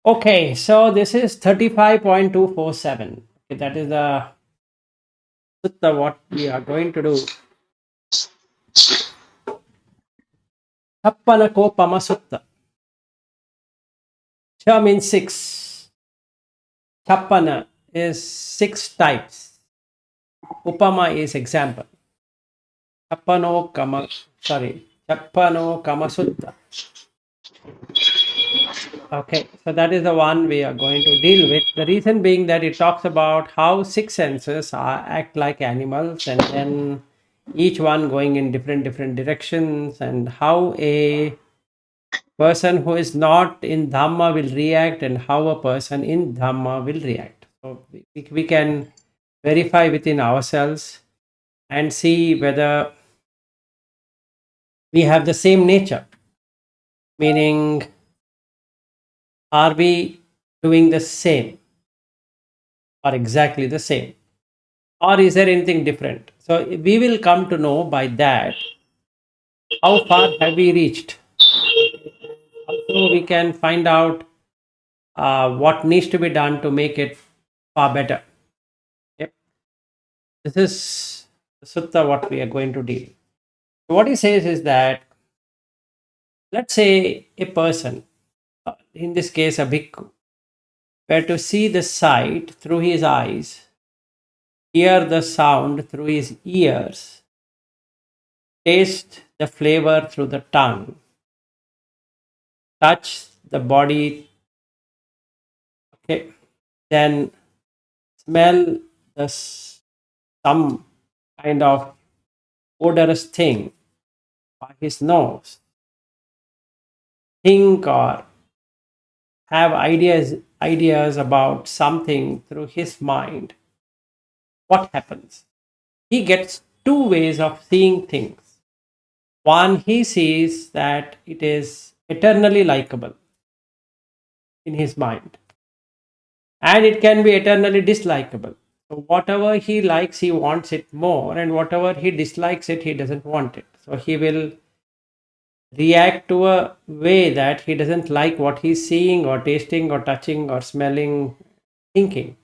Okay, so this is 35.247. Okay, that is the sutta what we are going to do. Chappana Kopama Sutta. Cha means six. Chappana is six types. Upama is example. Chappano Kama, sorry, Chappano Kama Sutta. Okay, so that is the one we are going to deal with. The reason being that it talks about how six senses act like animals, and then each one going in different directions, and how a person who is not in Dhamma will react, and how a person in Dhamma will react. So we can verify within ourselves and see whether we have the same nature, meaning, are we doing the same or exactly the same? Or is there anything different? So we will come to know by that how far have we reached. Also, we can find out what needs to be done to make it far better. Yep. This is the sutta what we are going to deal. What he says is that, let's say a person, in this case a bhikkhu, were to see the sight through his eyes, hear the sound through his ears, taste the flavor through the tongue, touch the body, okay, then smell some kind of odorous thing by his nose, think or have ideas about something through his mind. What happens? He gets two ways of seeing things. One, he sees that it is eternally likable in his mind, and it can be eternally dislikable. So whatever he likes, he wants it more, and whatever he dislikes it, he doesn't want it. So he will react to a way that he doesn't like what he's seeing or tasting or touching or smelling, thinking.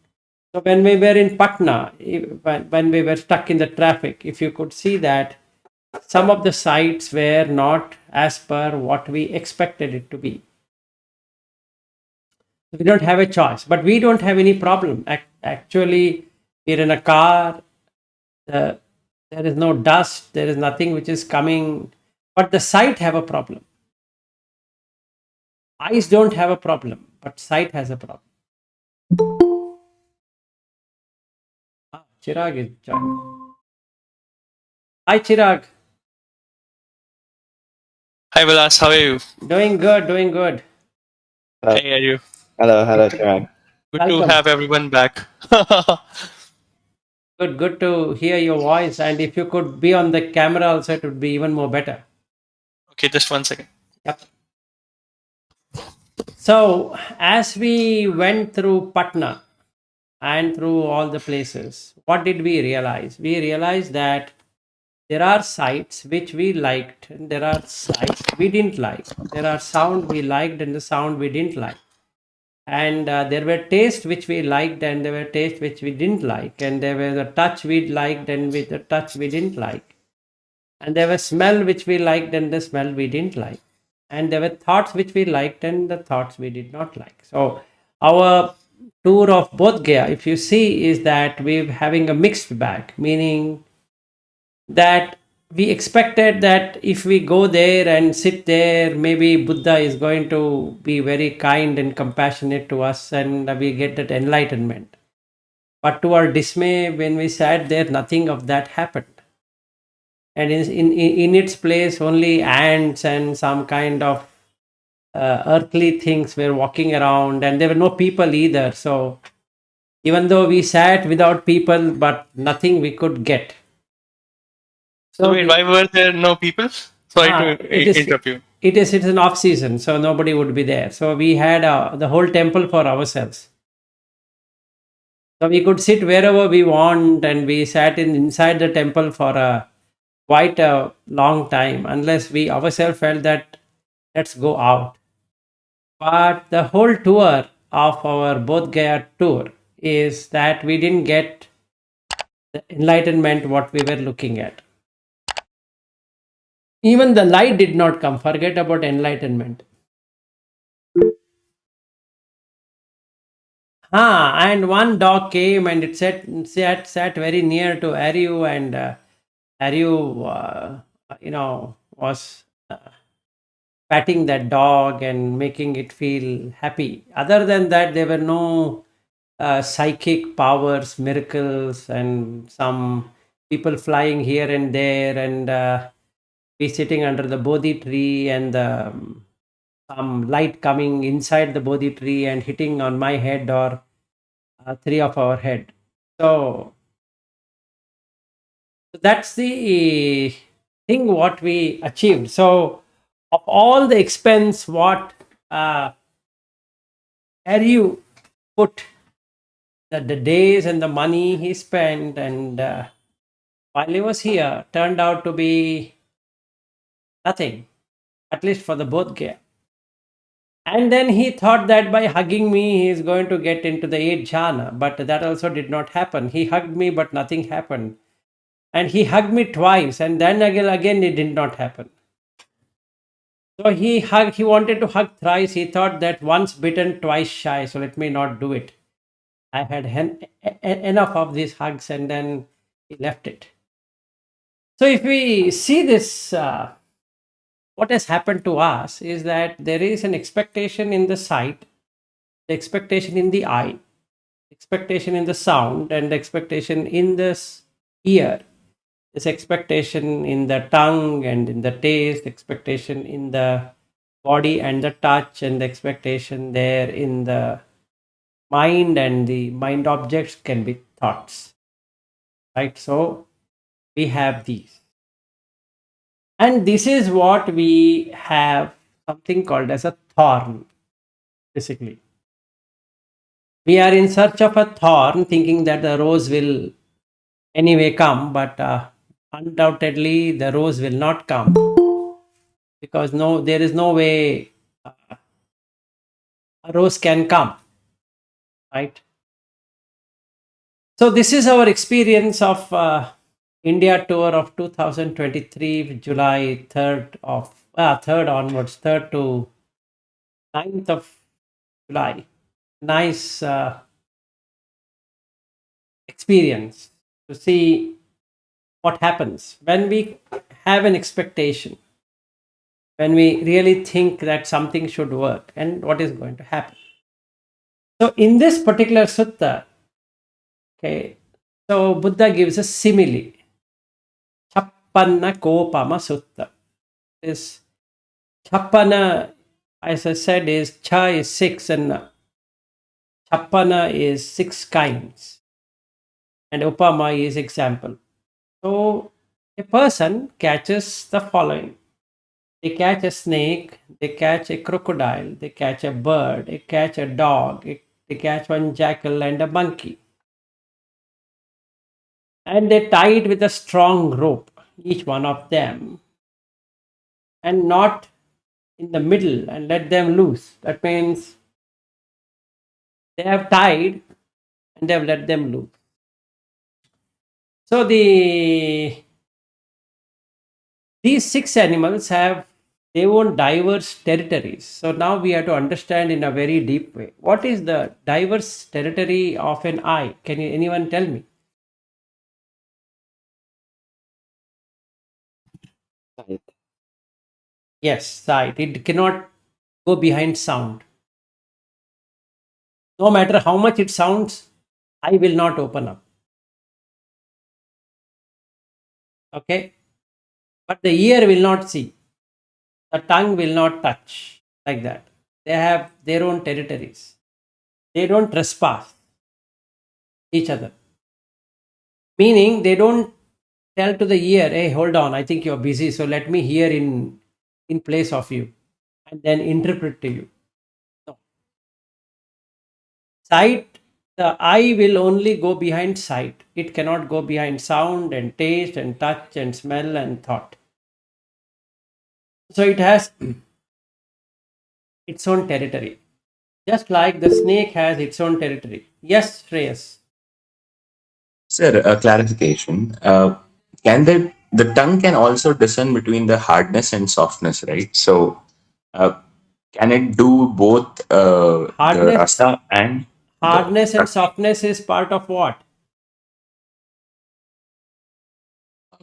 So when we were in Patna, when we were stuck in the traffic, if you could see that some of the sites were not as per what we expected it to be. We don't have a choice, but we don't have any problem. Actually, we're in a car, the, there is no dust, there is nothing which is coming, but the sight have a problem. Eyes don't have a problem, but sight has a problem. Chirag is joining. Hi, Chirag. Hi Vilas, how are you? Doing good, doing good. Hello, Hey, are you? hello, Chirag. Good to Welcome. have everyone back. Okay, Good to hear your voice. And if you could be on the camera also, it would be even more better. just 1 second. Yep. So, as we went through Patna and through all the places, what did we realize? We realized that there are sights which we liked, and there are sights we didn't like. There are sound we liked, and the sound we didn't like. And there were tastes which we liked, and there were tastes which we didn't like. And there was a touch we liked, and with the touch we didn't like. And there were smell which we liked, and the smell we didn't like. And there were thoughts which we liked, and the thoughts we did not like. So our tour of Bodh Gaya, if you see, is that we're having a mixed bag, meaning that we expected that if we go there and sit there, maybe Buddha is going to be very kind and compassionate to us, and we get that enlightenment. But to our dismay, when we sat there, nothing of that happened. And in its place, only ants and some kind of earthly things were walking around, and there were no people either. So even though we sat without people, but nothing we could get. So So wait, we, why were there no people? Sorry to it is interrupt you. it's an off season, so nobody would be there. So we had the whole temple for ourselves. So we could sit wherever we want, and we sat inside the temple for quite a long time, unless we ourselves felt that let's go out. But the whole tour of our Bodh Gaya tour is that we didn't get the enlightenment what we were looking at. Even the light did not come. Forget about enlightenment. And one dog came and it sat very near to Aryu, and Aryu, was patting that dog and making it feel happy. Other than that, there were no psychic powers, miracles, and some people flying here and there, and we sitting under the Bodhi tree, and some light coming inside the Bodhi tree and hitting on my head or three of our head. So that's the thing what we achieved. So of all the expense what uh, you put, the days and the money he spent, and while he was here turned out to be nothing, at least for the both gear. And then he thought that by hugging me he is going to get into the eight jhana, but that also did not happen. He hugged me but nothing happened, and he hugged me twice, and then again it did not happen. So he wanted to hug thrice. He thought that once bitten, twice shy. So let me not do it. I had enough of these hugs, and then he left it. So if we see this, what has happened to us is that there is an expectation in the sight, the expectation in the eye, expectation in the sound, and the expectation in the ear. This expectation in the tongue and in the taste, expectation in the body and the touch, and the expectation there in the mind, and the mind objects can be thoughts, right? So we have these, and this is what we have, something called as a thorn. Basically, we are in search of a thorn thinking that the rose will anyway come, but undoubtedly the rose will not come, because no, there is no way a rose can come, right? So this is our experience of India tour of 2023, July 3rd of 3rd onwards, 3rd to 9th of July. Nice experience to see what happens when we have an expectation, when we really think that something should work, and what is going to happen. So in this particular sutta, okay, so Buddha gives a simile. Chappanna kopama sutta. This chappana, as I said, is cha is six, and chappana is six kinds, and upama is example. So a person catches the following: they catch a snake, they catch a crocodile, they catch a bird, they catch a dog, they catch one jackal and a monkey, and they tie it with a strong rope, each one of them, and not in the middle, and let them loose. That means they have tied and they have let them loose. So these six animals have their own diverse territories. So now we have to understand in a very deep way what is the diverse territory of an eye. Can anyone tell me? Right. Yes, sight. It cannot go behind sound. No matter how much it sounds, I will not open up. Okay, but the ear will not see. The tongue will not touch, like that. They have their own territories. They don't trespass each other. Meaning they don't tell to the ear, hey, hold on, I think you're busy, so let me hear in place of you, and then interpret to you. No. Sight, the eye will only go behind sight. It cannot go behind sound and taste and touch and smell and thought. So it has its own territory. Just like the snake has its own territory. Yes, Shreyas. Sir, a clarification. Can the tongue can also discern between the hardness and softness, right? So, uh, can it do both the Hardness, rasa and the hardness and touch? softness is part of what?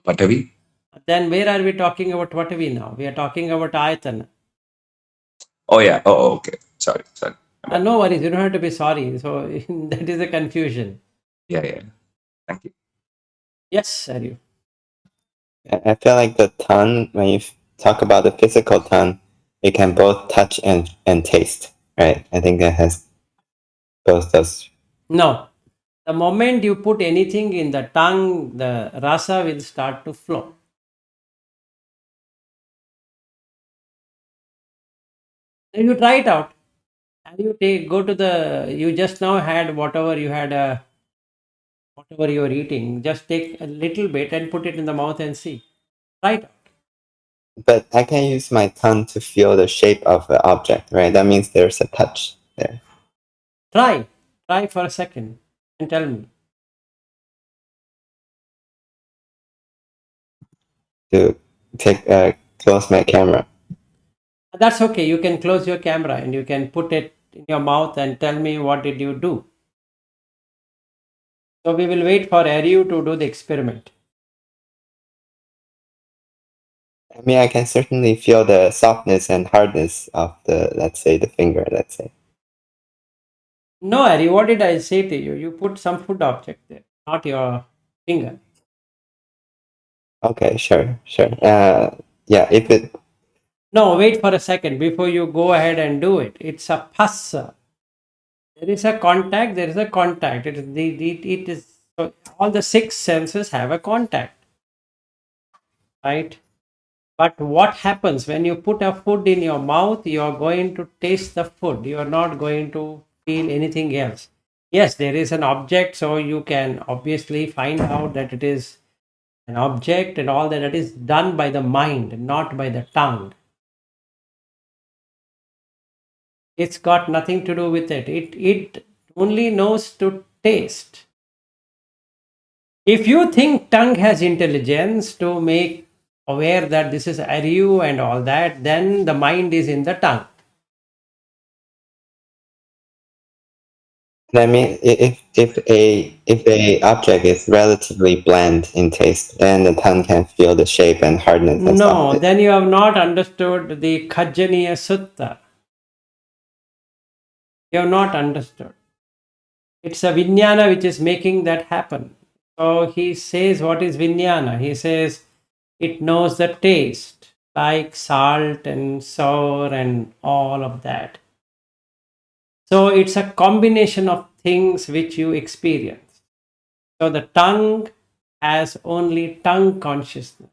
Patavi? Then where are we talking about what are we now? We are talking about ayatana. Oh yeah. Oh, okay. Sorry, sorry. My bad. No worries, you don't have to be sorry. So that is a confusion. Yeah, yeah. Thank you. Yes, are you? I feel like the tongue, when you talk about the physical tongue, it can both touch and taste, right? I think that has both those. No. The moment you put anything in the tongue, the rasa will start to flow. Then you try it out. And you take go to the you just now had whatever you had whatever you were eating. Just take a little bit and put it in the mouth and see. Try it out. But I can use my tongue to feel the shape of the object, right? That means there's a touch there. Try. Try for a second and tell me. To take close my camera. That's okay. You can close your camera and you can put it in your mouth and tell me what did you do. So we will wait for Aryu to do the experiment. I mean, I can certainly feel the softness and hardness of the, let's say, the finger. Let's say. No, Aryu, what did I say to you? You put some food object there, not your finger. Okay, sure, sure. Yeah, if it. No, wait for a second before you go ahead and do it. It's a passa. There is a contact, there is a contact. It is so all the six senses have a contact, right? But what happens when you put a food in your mouth? You are going to taste the food. You are not going to feel anything else. Yes, there is an object, so you can obviously find out that it is an object and all that. That is done by the mind, not by the tongue. It's got nothing to do with it. It only knows to taste. If you think tongue has intelligence to make aware that this is Aryu and all that, then the mind is in the tongue. I mean, if a object is relatively bland in taste, then the tongue can feel the shape and hardness and No, softness. then you have not understood the Kajaniya Sutta. You have not understood. It's a Vijnana which is making that happen. So he says, what is Vijnana? He says it knows the taste, like salt and sour and all of that. So it's a combination of things which you experience. So the tongue has only tongue consciousness.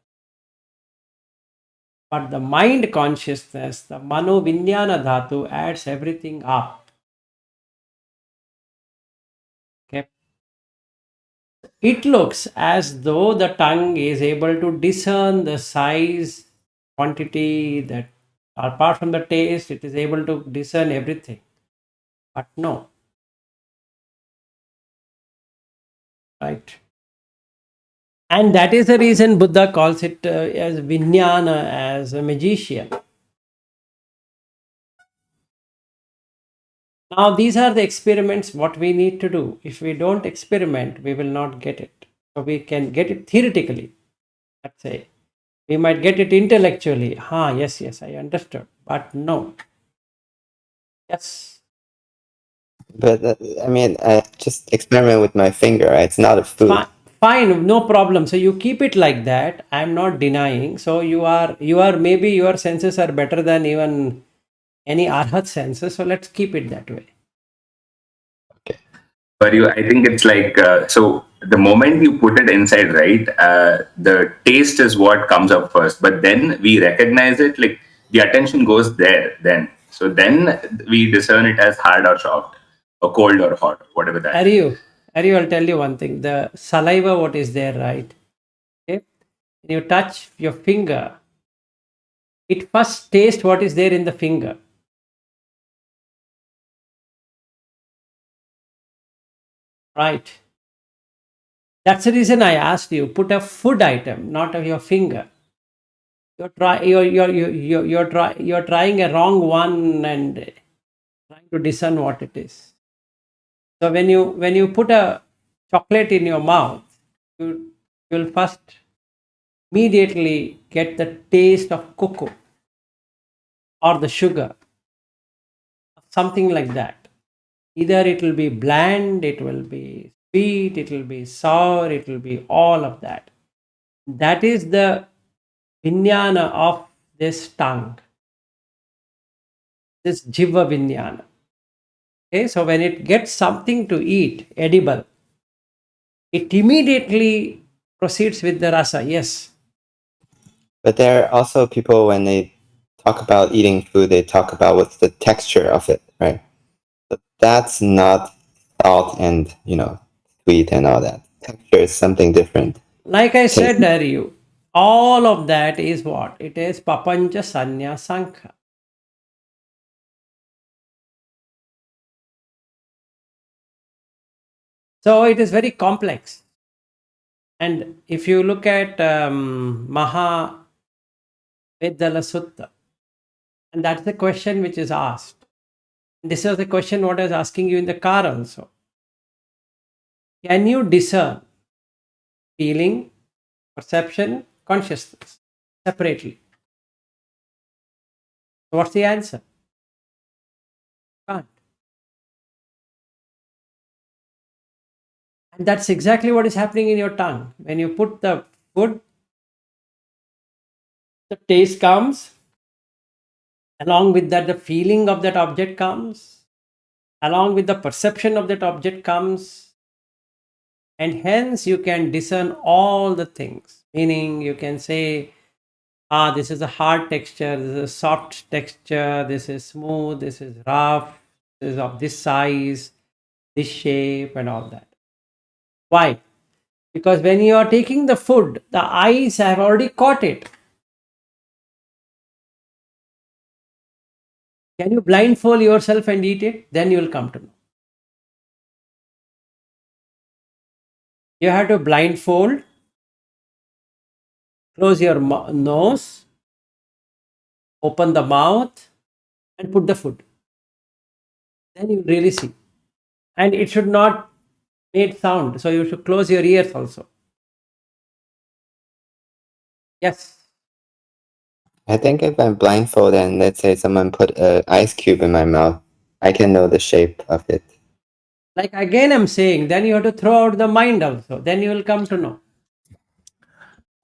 But the mind consciousness, the mano vinyana dhatu, adds everything up. Okay. It looks as though the tongue is able to discern the size, quantity, that apart from the taste, it is able to discern everything. But no, right? And that is the reason Buddha calls it as Vijnana, as a magician. Now, these are the experiments what we need to do. If we don't experiment, we will not get it. So we can get it theoretically. Let's say we might get it intellectually. Yes, yes, I understood. But no. Yes. But I mean, I just experiment with my finger. Right? It's not a Fine, food. fine, no problem. So you keep it like that. I'm not denying. So you are maybe your senses are better than even any arhat senses. So let's keep it that way. Okay. But you, I think it's like so. The moment you put it inside, right, the taste is what comes up first. But then we recognize it. Like the attention goes there. Then so then we discern it as hard or soft, or cold or hot, whatever that is. Aryu, Aryu, I'll tell you one thing. The saliva, what is there, right? Okay. When you touch your finger, it first tastes what is there in the finger. right? That's the reason I asked you, put a food item, not of your finger. You're trying a wrong one and trying to discern what it is. So when you put a chocolate in your mouth, you will first immediately get the taste of cocoa or the sugar, something like that. Either it will be bland, it will be sweet, it will be sour, it will be all of that. That is the vinyana of this tongue, this jiva vinyana. Okay, so when it gets something to eat, edible, it immediately proceeds with the rasa. Yes. But there are also people, when they talk about eating food, they talk about what's the texture of it, right? But that's not salt and, sweet and all that. Texture is something different. Like I said, Taste. Aryu, all of that is what? It is papancha sanya sankha. So it is very complex. And if you look at Maha Vedala Sutta, and that's the question which is asked. This is the question what I was asking you in the car also. Can you discern feeling, perception, consciousness separately? So what's the answer? Can't. And that's exactly what is happening in your tongue. When you put the food, the taste comes. Along with that, the feeling of that object comes. Along with the perception of that object comes. And hence you can discern all the things. Meaning you can say, this is a hard texture, this is a soft texture, this is smooth, this is rough, this is of this size, this shape, and all that. Why? Because when you are taking the food, the eyes have already caught it. Can you blindfold yourself and eat it? Then you will come to know. You have to blindfold, close your nose, open the mouth, and put the food. Then you really see. And it should not make sound. So you should close your ears also. Yes. I think if I'm blindfolded and let's say someone put an ice cube in my mouth, I can know the shape of it. Like again, I'm saying, then you have to throw out the mind also. Then you will come to know.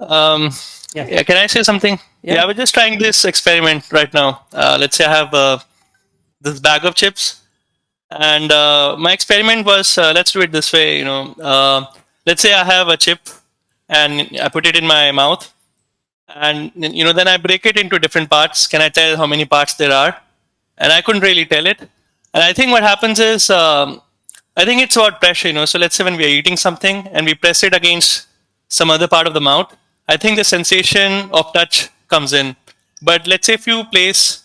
Yes. Yeah, can I say something? Yeah. I was just trying this experiment right now. Let's say I have this bag of chips, and my experiment was let's do it this way. Let's say I have a chip, and I put it in my mouth, and then I break it into different parts. Can I tell how many parts there are? And I couldn't really tell it. And I think what happens is, I think it's about pressure. So let's say when we are eating something and we press it against some other part of the mouth, I think the sensation of touch comes in. But let's say if you place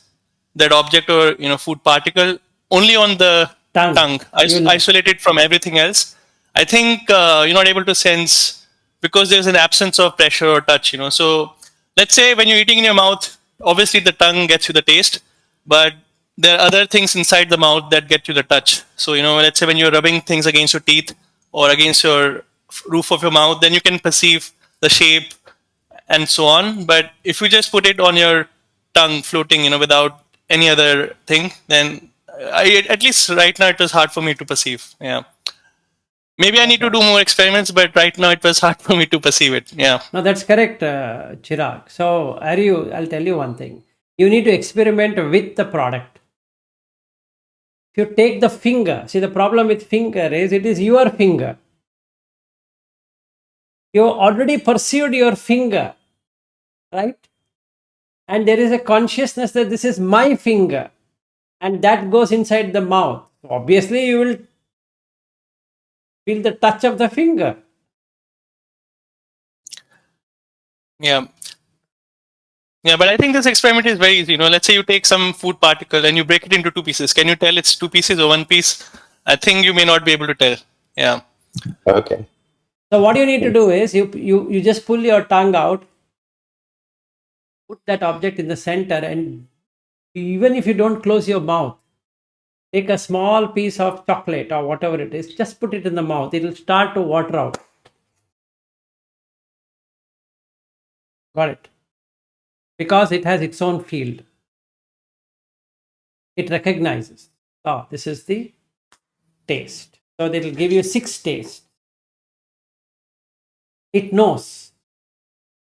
that object or food particle only on the tongue, isolated from everything else, I think you're not able to sense, because there's an absence of pressure or touch. So let's say when you're eating in your mouth, obviously the tongue gets you the taste, but there are other things inside the mouth that get you the touch. So let's say when you're rubbing things against your teeth or against your roof of your mouth, then you can perceive the shape and so on. But if you just put it on your tongue floating, without any other thing, then at least right now it was hard for me to perceive. Yeah. Maybe I need to do more experiments, but right now it was hard for me to perceive it. Yeah. No, that's correct, Chirag. So, I'll tell you one thing. You need to experiment with the product. If you take the finger, see the problem with finger is it is your finger. You already perceived your finger, right? And there is a consciousness that this is my finger, and that goes inside the mouth. So obviously, you will feel the touch of the finger. Yeah. Yeah, but I think this experiment is very easy. Let's say you take some food particle and you break it into two pieces. Can you tell it's two pieces or one piece? I think you may not be able to tell. Yeah. Okay. So what you need to do is you just pull your tongue out, put that object in the center, and even if you don't close your mouth, take a small piece of chocolate or whatever it is, just put it in the mouth. It will start to water out. Got it? Because it has its own field. It recognizes. Oh, this is the taste. So they will give you 6 tastes. It knows.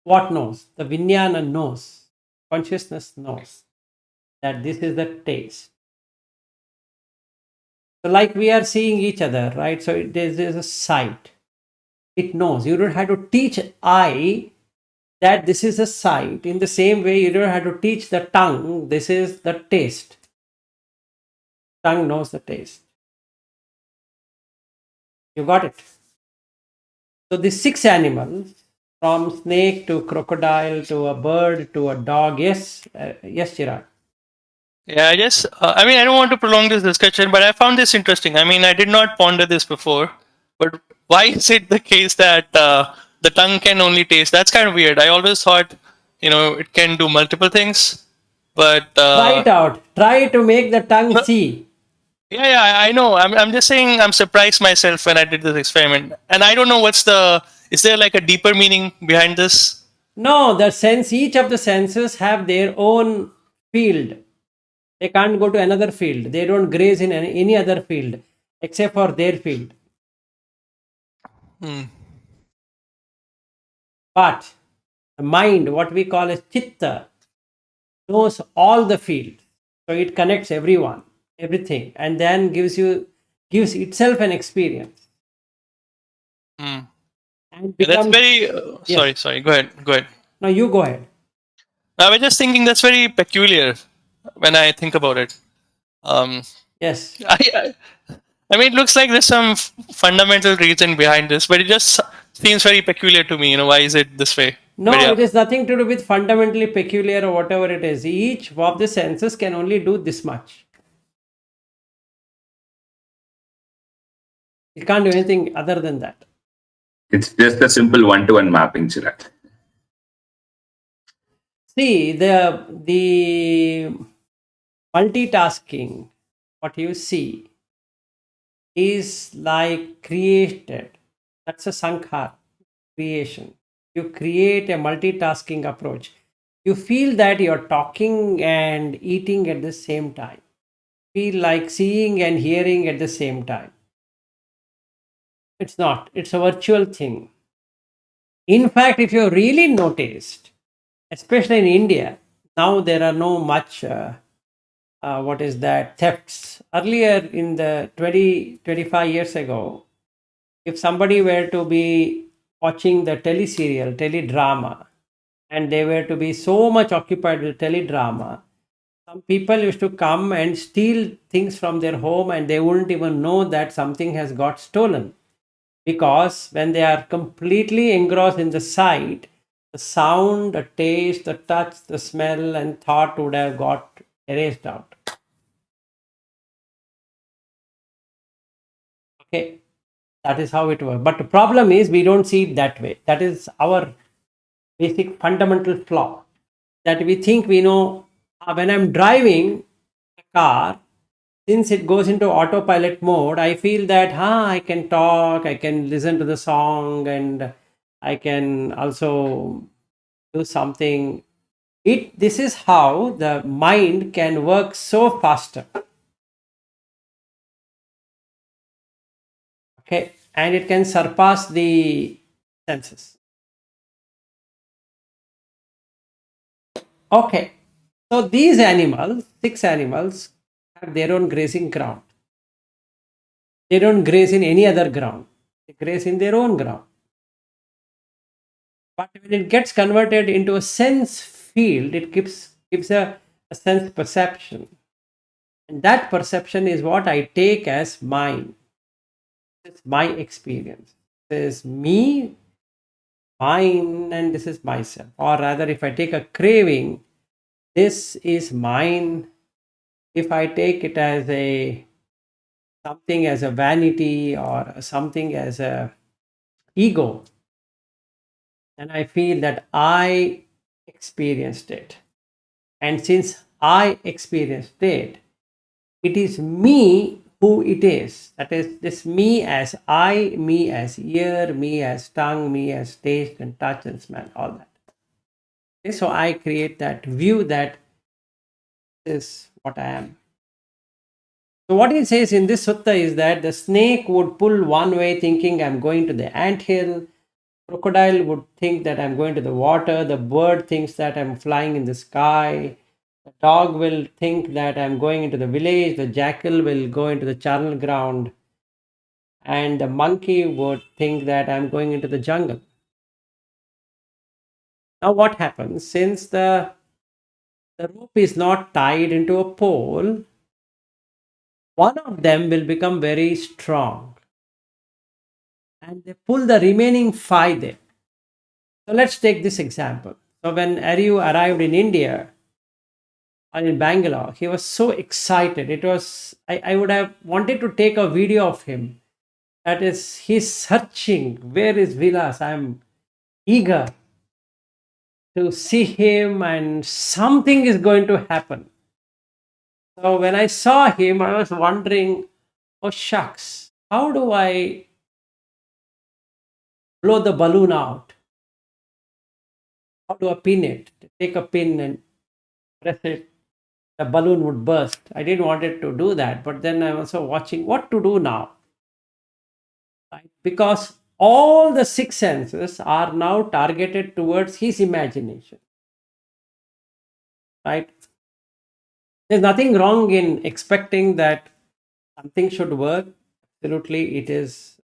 What knows? The Vijnana knows. Consciousness knows that this is the taste. So, like we are seeing each other, right? So, there's a sight. It knows. You don't have to teach eye that this is a sight. In the same way, you don't have to teach the tongue, this is the taste. Tongue knows the taste. You got it? So, the 6 animals, from snake to crocodile to a bird to a dog. Yes, yes, Chirag. Yeah, I guess. I mean, I don't want to prolong this discussion, but I found this interesting. I mean, I did not ponder this before, but why is it the case that the tongue can only taste? That's kind of weird. I always thought, it can do multiple things, but Try it out. Try to make the tongue no, see. yeah, yeah, I know. I'm just saying I'm surprised myself when I did this experiment, and I don't know what's the. Is there like a deeper meaning behind this? No, the sense, each of the senses have their own field. They can't go to another field. They don't graze in any other field except for their field. Hmm. But the mind, what we call as chitta, knows all the field. So it connects everyone, everything, and then gives itself an experience Hmm. and Yeah, that's becomes very. yes. Sorry. Go ahead. Go ahead. Now you go ahead. I was just thinking that's very peculiar when I think about it. Um, Yes. I, I mean, it looks like there's some fundamental reason behind this, but it just seems very peculiar to me. Why is it this way? But No, yeah. it is nothing to do with fundamentally peculiar or whatever it is. Each of the senses can only do this much. It can't do anything other than that. It's just a simple one-to-one mapping, Chirag. See, the multitasking, what you see, is like created. That's a sankhar, creation. You create a multitasking approach. You feel that you're talking and eating at the same time. Feel like seeing and hearing at the same time. It's not. It's a virtual thing. In fact, if you really noticed, especially in India, now there are no much what is that thefts. Earlier in the 20-25 years ago, if somebody were to be watching the teleserial, teledrama, and they were to be so much occupied with teledrama, some people used to come and steal things from their home and they wouldn't even know that something has got stolen, because when they are completely engrossed in the sight, the sound, the taste, the touch, the smell, and thought would have got erased out. Okay, that is how it works. But the problem is we don't see it that way. That is our basic fundamental flaw. That we think we know when I'm driving a car, since it goes into autopilot mode, I feel that I can talk, I can listen to the song, and I can also do something. It This is how the mind can work so faster. Okay, and it can surpass the senses. Okay, so these animals, 6 animals, have their own grazing ground. They don't graze in any other ground. They graze in their own ground. But when it gets converted into a sense field, it gives a sense perception. And that perception is what I take as mine. It's my experience. This is me, mine, and this is myself. Or rather, if I take a craving, this is mine. If I take it as a something as a vanity or something as a ego, then I feel that I experienced it. And since I experienced it, it is me who it is. That is, this me as I, me as ear, me as tongue, me as taste and touch and smell, all that. Okay, so I create that view that is what I am. So what he says in this sutta is that the snake would pull one way thinking I'm going to the ant hill. Crocodile would think that I'm going to the water. The bird thinks that I'm flying in the sky. The dog will think that I'm going into the village. The jackal will go into the charnel ground. And the monkey would think that I'm going into the jungle. Now, what happens? Since the rope is not tied into a pole, one of them will become very strong and they pull the remaining five there. So, let's take this example. So, when Aryu arrived in India, or in Bangalore, he was so excited. It was, I would have wanted to take a video of him. That is, he's searching, where is Vilas? I'm eager to see him, and something is going to happen. So when I saw him, I was wondering, oh shucks, how do I blow the balloon out? How do I pin it? Take a pin and press it, the balloon would burst. I didn't want it to do that, but then I'm also watching what to do now, right? Because all the six senses are now targeted towards his imagination, right? There's nothing wrong in expecting that something should work. Absolutely, it is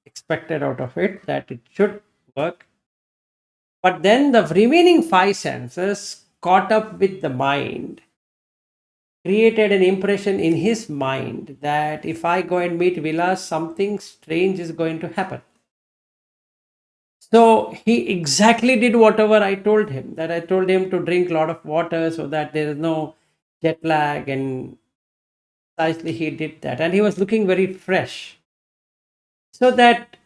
expected out of it that it should work. But then the remaining five senses caught up with the mind created an impression in his mind that if I go and meet Vilas, something strange is going to happen. So he exactly did whatever I told him. That I told him to drink a lot of water so that there is no jet lag, and precisely he did that. And he was looking very fresh. So that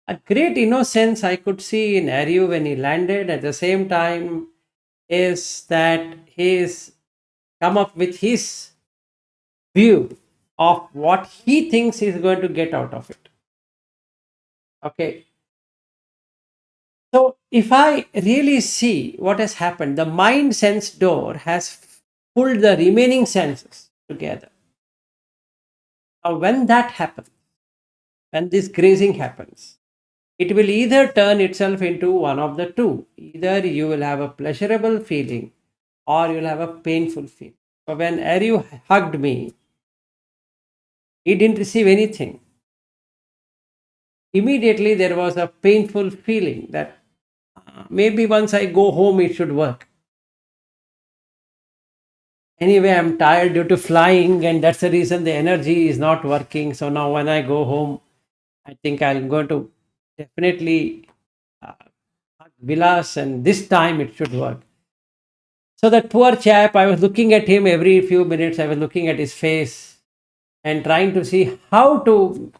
a great innocence I could see in Aryu when he landed. At the same time, is that he's come up with his view of what he thinks he's going to get out of it. Okay. So if I really see what has happened, the mind sense door has pulled the remaining senses together. Now, when that happens, when this grazing happens, it will either turn itself into one of the two. Either you will have a pleasurable feeling or you'll have a painful feeling. So when Aryu hugged me, he didn't receive anything. Immediately there was a painful feeling that maybe once I go home it should work. Anyway, I'm tired due to flying, and that's the reason the energy is not working. So now when I go home, I think I'm going to definitely uh, hug Vilas, and this time it should work. So that poor chap, I was looking at him every few minutes. I was looking at his face and trying to see how to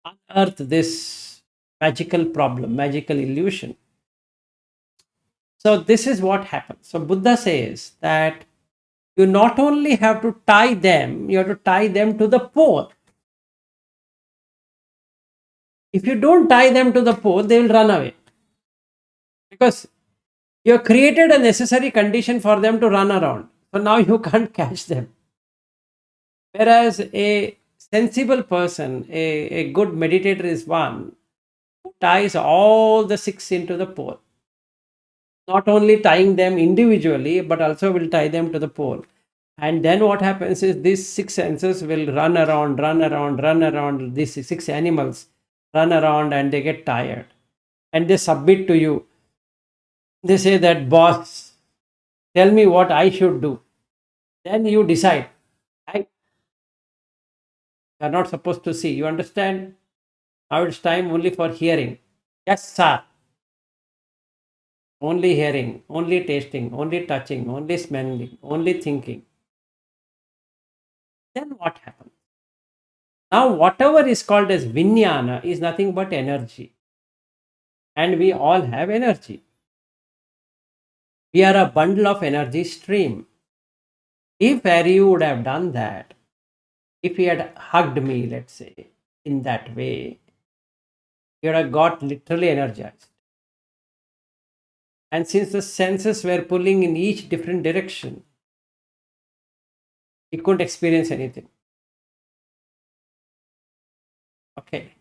unearth this magical problem, magical illusion. So this is what happens. So Buddha says that you not only have to tie them, you have to tie them to the pole. If you don't tie them to the pole, they will run away. Because you have created a necessary condition for them to run around. So now you can't catch them. Whereas a sensible person, a good meditator is one who ties all the six into the pole. Not only tying them individually, but also will tie them to the pole. And then what happens is these six senses will run around, run around, run around. These six animals run around and they get tired. And they submit to you. They say that, boss, tell me what I should do. Then you decide. I are not supposed to see. You understand? Now it's time only for hearing. Yes, sir. Only hearing, only tasting, only touching, only smelling, only thinking. Then what happens? Now, whatever is called as Vijnana is nothing but energy, and we all have energy. We are a bundle of energy stream. If Harry would have done that, if he had hugged me, let's say, in that way, he would have got literally energized. And since the senses were pulling in each different direction, he couldn't experience anything. Okay.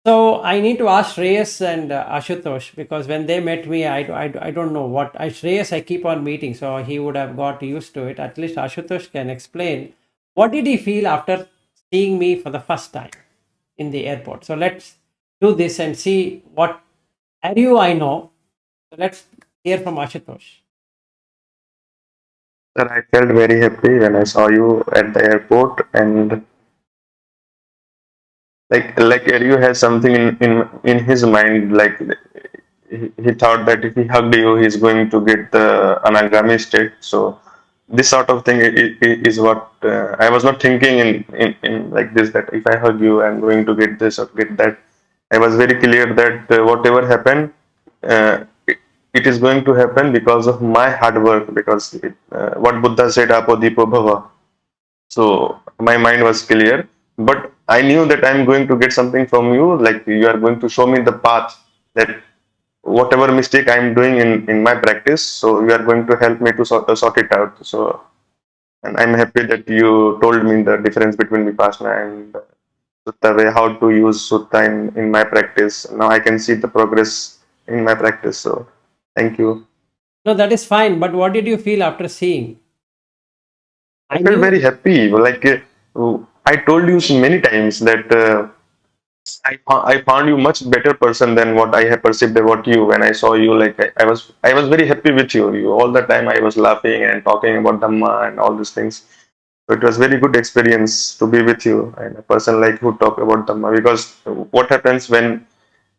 So I need to ask Shreyas and Ashutosh, because when they met me, I don't know what. Shreyas, I keep on meeting, so he would have got used to it. At least Ashutosh can explain what did he feel after seeing me for the first time in the airport. So let's do this and see what are you I know. So let's hear from Ashutosh. Sir, I felt very happy when I saw you at the airport, and like Ryu has something in his mind. Like he thought that if he hugged you, he's going to get the anagami state. So this sort of thing is what I was not thinking in like this, that if I hug you, I'm going to get this or get that. I was very clear that whatever happened, it is going to happen because of my hard work. Because what Buddha said, "Apo Dipo Bhava." So my mind was clear, but I knew that I'm going to get something from you. Like you are going to show me the path, that whatever mistake I'm doing in my practice, so you are going to help me to sort it out. So, and I'm happy that you told me the difference between Vipassana and Sutta way, how to use Sutta in my practice. Now I can see the progress in my practice. So thank you. No, that is fine. But what did you feel after seeing? I I felt very knew. happy. Like I told you so many times that I found you much better person than what I have perceived about you. When I saw you, like I was very happy with you. You all the time I was laughing and talking about Dhamma and all these things. So it was very good experience to be with you and a person like who talk about Dhamma. Because what happens when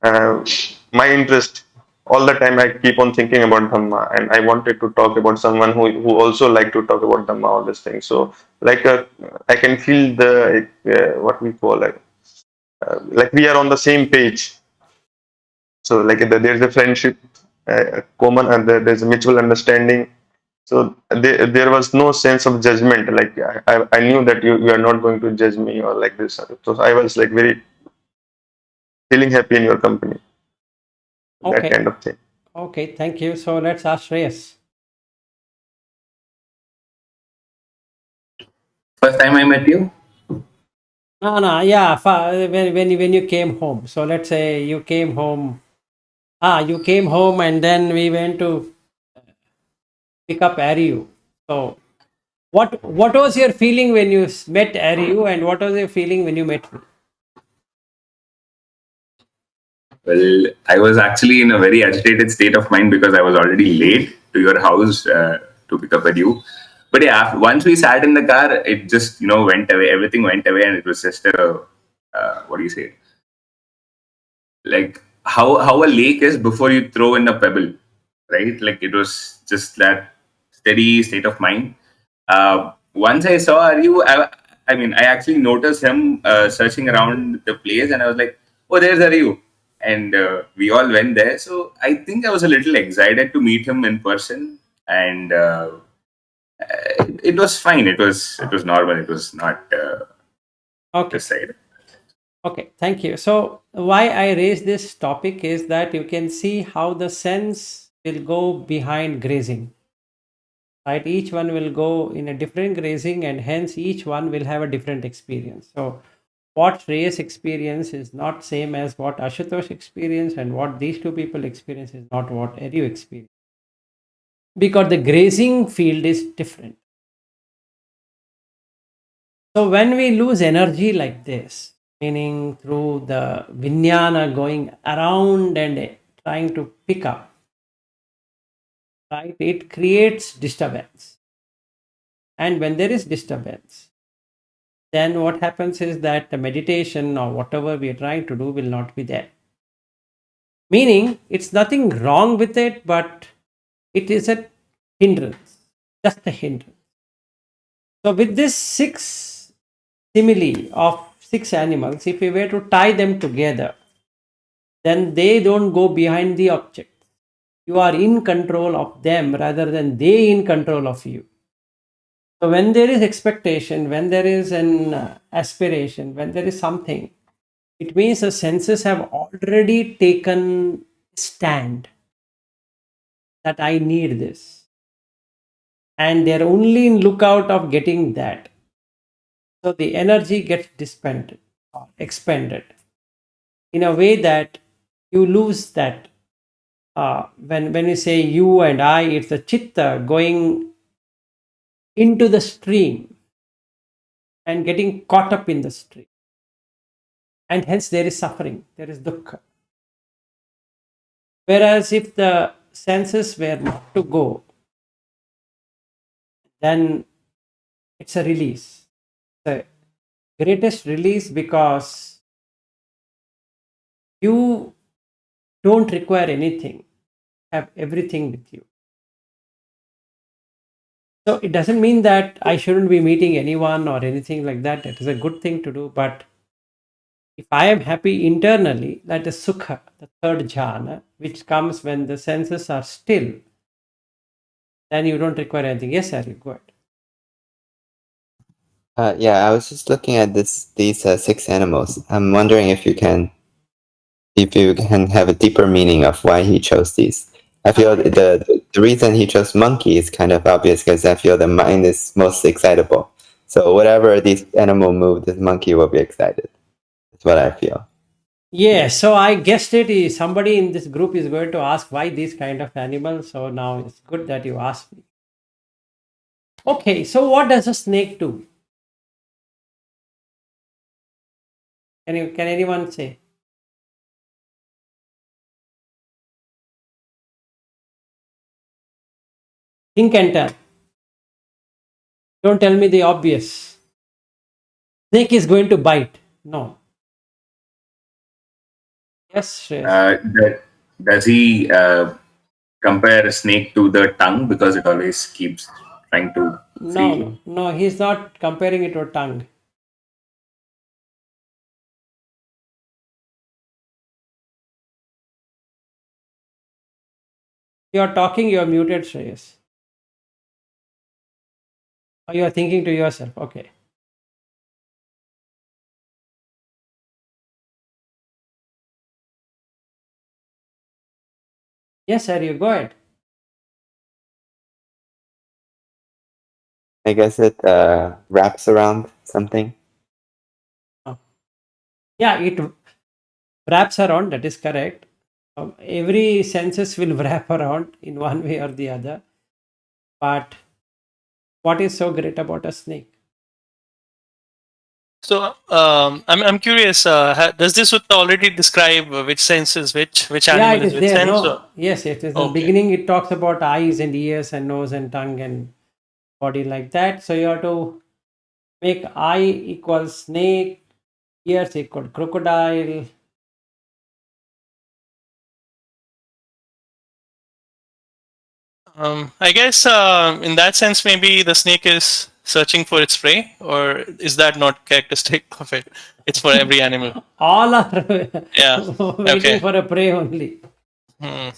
uh, my interest all the time, I keep on thinking about Dhamma, and I wanted to talk about someone who also like to talk about Dhamma, all these things. So like I can feel the what we call like we are on the same page. So like there's a friendship, common, and there's a mutual understanding. So there was no sense of judgment. Like I knew that you are not going to judge me or like this. So I was like very feeling happy in your company, that Okay. kind of thing. Okay. Thank you. So let's ask Shreyas. First time I met you, No, no, yeah. When you came home. So let's say you came home. You came home and then we went to pick up Ariu. So what was your feeling when you met Ariu, and what was your feeling when you met me? well, I was actually in a very agitated state of mind because I was already late to your house to pick up you. But yeah, once we sat in the car, it just went away. Everything went away, and it was just a what do you say? Like how a lake is before you throw in a pebble, right? Like it was just that steady state of mind. Once I saw Aryu, I mean, I actually noticed him searching around the place, and I was like, "Oh, there's Aryu," and we all went there. So I think I was a little excited to meet him in person, and it was fine. It was normal. It was not Okay. this side. Okay. Thank you. So why I raise this topic is that you can see how the sense will go behind grazing. Right? Each one will go in a different grazing, and hence each one will have a different experience. So what Shreyas experience is not same as what Ashutosh experience, and what these two people experience is not what Eriu experience, because the grazing field is different. So when we lose energy like this, meaning through the vijnana going around and trying to pick up, right, it creates disturbance. And when there is disturbance, then what happens is that the meditation or whatever we are trying to do will not be there. Meaning, it's nothing wrong with it, but it is a hindrance, just a hindrance. So, with this six simile of six animals, if we were to tie them together, then they don't go behind the object. You are in control of them rather than they in control of you. So when there is expectation, when there is an aspiration, when there is something, it means the senses have already taken stand that I need this, and they're only in lookout of getting that. So the energy gets dispended or expended in a way that you lose that. When we say you and I, it's the chitta going into the stream and getting caught up in the stream, and hence there is suffering, there is dukkha. Whereas if the senses were not to go, then it's a release, the greatest release, because you don't require anything, have everything with you. So it doesn't mean that I shouldn't be meeting anyone or anything like that. It is a good thing to do. But if I am happy internally, that is sukha, the third jhana, which comes when the senses are still, then you don't require anything. Yes, sir, you go ahead. Yeah, I was just looking at these six animals. I'm wondering if you can have a deeper meaning of why he chose these. I feel the reason he chose monkey is kind of obvious because I feel the mind is most excitable. So whatever these animal move, this monkey will be excited. That's what I feel. Yeah, so I guessed it is somebody in this group is going to ask why these kind of animals. So now it's good that you asked me. Okay, so what does a snake do? Can anyone say? Think and tell. Don't tell me the obvious. Snake is going to bite. No. Yes, Shreyas. That, does he compare a snake to the tongue because it always keeps trying to No, see? no, no. He's not comparing it to a tongue. You're talking, you're muted, Shreyas. Or you're thinking to yourself. Okay. Yes, sir, you go ahead. I guess it wraps around something. Oh. Yeah, it wraps around. That is correct. Every senses will wrap around in one way or the other. But what is so great about a snake? So I'm curious. Does this sutta already describe which sense is which Yeah, it animal is is which there. sense? Or? No, yes, it is. In the Okay. beginning, it talks about eyes and ears and nose and tongue and body like that. So you have to make eye equals snake, ears equal crocodile. I guess in that sense, maybe the snake is searching for its prey, or is that not characteristic of it? It's for every animal. All are Yeah. waiting Okay. for a prey only. Hmm.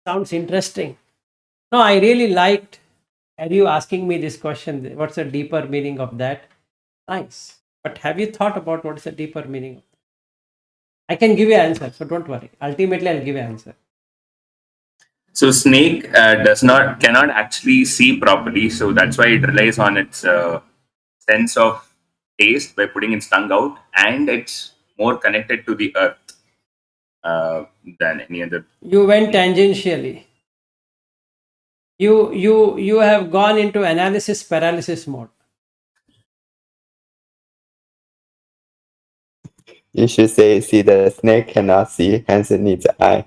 Sounds interesting. No, I really liked you asking me this question. What's the deeper meaning of that? Nice. But have you thought about what is the deeper meaning? I can give you an answer, so don't worry. Ultimately, I'll give you an answer. So snake does not cannot actually see properly, so that's why it relies on its sense of taste by putting its tongue out, and it's more connected to the earth uh, than any other You went snake. tangentially. You have gone into analysis paralysis mode. You should say, see, the snake cannot see, hence it needs an eye.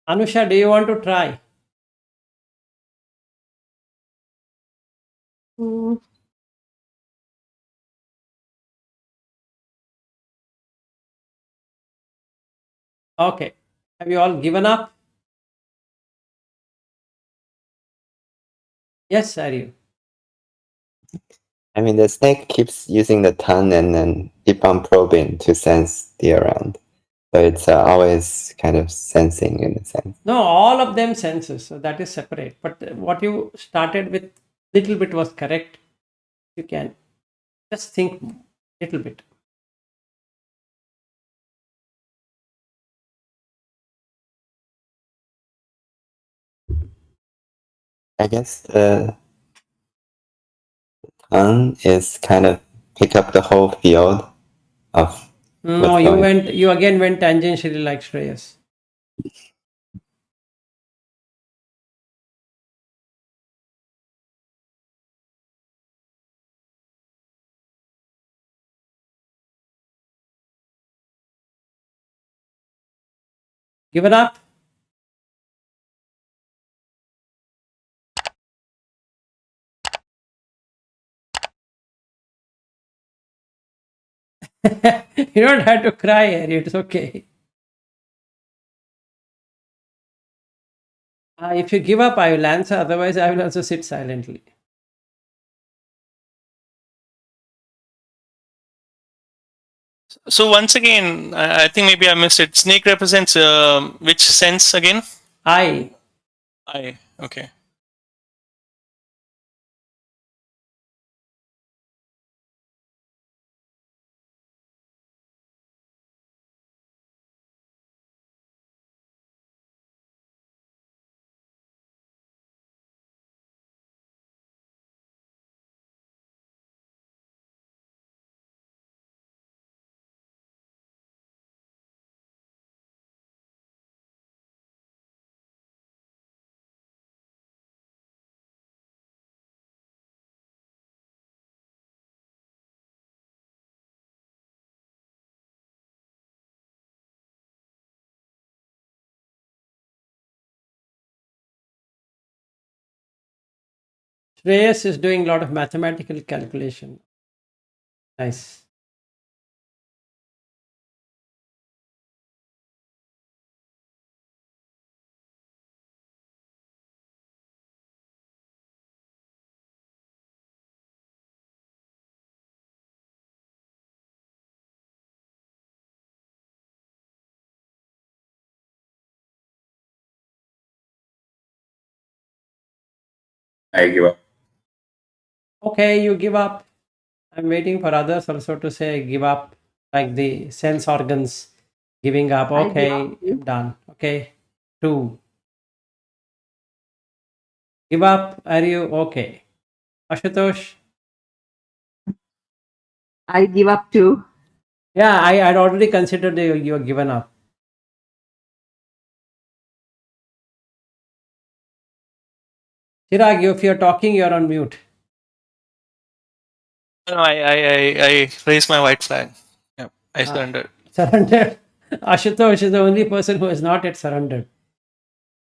Anusha, do you want to try? Mm. Okay. Have you all given up? Yes, are you? I mean, the snake keeps using the tongue and then keep on probing to sense the around. So it's always kind of sensing in a sense. No, all of them senses, so that is separate. But what you started with little bit was correct. You can just think little bit. I guess the tongue is kind of pick up the whole field of No, what's going. you again went tangentially like Shreyas. Give it up. You don't have to cry, Harry. It's okay. If you give up, I will answer. Otherwise, I will also sit silently. So once again, I think maybe I missed it. Snake represents which sense again? I. I. Okay. Shreyas is doing a lot of mathematical calculation. Nice. I give up. Okay, you give up. I'm waiting for others also to say give up, like the sense organs giving up. I give Okay, up. I'm done. Okay, two. Give up. Are you okay? Ashutosh? I give up too. Yeah, I had already considered you were given up. Chirag, if you're talking, you're on mute. No, I raised my white flag. Yeah, I Ah, surrendered. surrendered. Ashutosh is the only person who has not yet surrendered.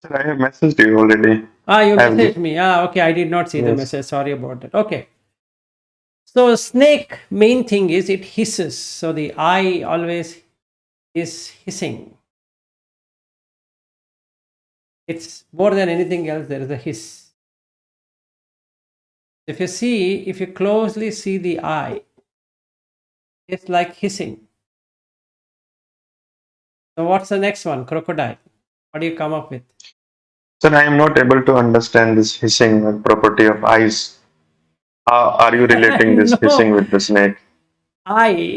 Sir, I have messaged you already. You I have messaged me. Okay, I did not see the yes. message. Sorry about that. Okay. So snake main thing is it hisses. So the eye always is hissing. It's more than anything else. There is a hiss. If you closely see the eye, it's like hissing. So what's the next one? Crocodile. What do you come up with? Sir, I am not able to understand this hissing property of eyes. How are you relating this hissing No, with the snake?